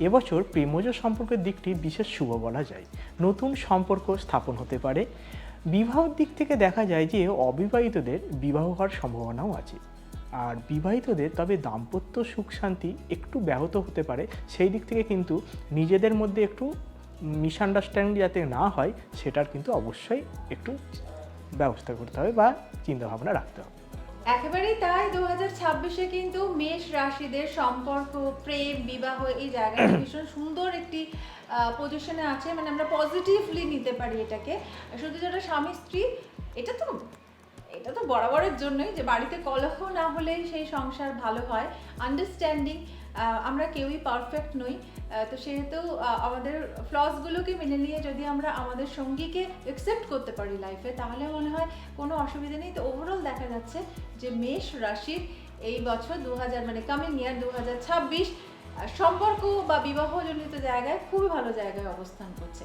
এবছর প্রেমজ সম্পর্কের দিকটি বিশেষ শুভ বলা যায়। নতুন সম্পর্ক স্থাপন হতে পারে। বিবাহের দিক থেকে দেখা যায় যে অবিবাহিতদের বিবাহ হওয়ার সম্ভাবনাও আছে। আর বিবাহিতদের তবে দাম্পত্য সুখ শান্তি একটু ব্যাহত হতে পারে। সেই দিক থেকে কিন্তু নিজেদের মধ্যে একটু মিসআন্ডারস্ট্যান্ডিং যাতে না হয় সেটার কিন্তু অবশ্যই একটু ব্যবস্থা করতে হবে বা চিন্তাভাবনা রাখতে হবে। একেবারেই তাই। 2026-এ কিন্তু মেষ রাশিদের সম্পর্ক, প্রেম, বিবাহ এই জায়গাটা ভীষণ সুন্দর একটি পজিশনে আছে, মানে আমরা পজিটিভলি নিতে পারি এটাকে। শুধু যারা স্বামী স্ত্রী, এটা তো বরাবরের জন্যই যে বাড়িতে কলহ না হলেই সেই সংসার ভালো হয়। আন্ডারস্ট্যান্ডিং, আমরা কেউই পারফেক্ট নই, তো সেহেতু আমাদের ফ্লসগুলোকে মেনে নিয়ে যদি আমরা আমাদের সঙ্গীকে অ্যাকসেপ্ট করতে পারি লাইফে, তাহলে মনে হয় কোনো অসুবিধা নেই। তো ওভারঅল দেখা যাচ্ছে যে মেষ রাশির এই বছর 2000 মানে কামিং ইয়ার 2026 সম্পর্ক বা বিবাহজনিত জায়গায় খুবই ভালো জায়গায় অবস্থান করছে।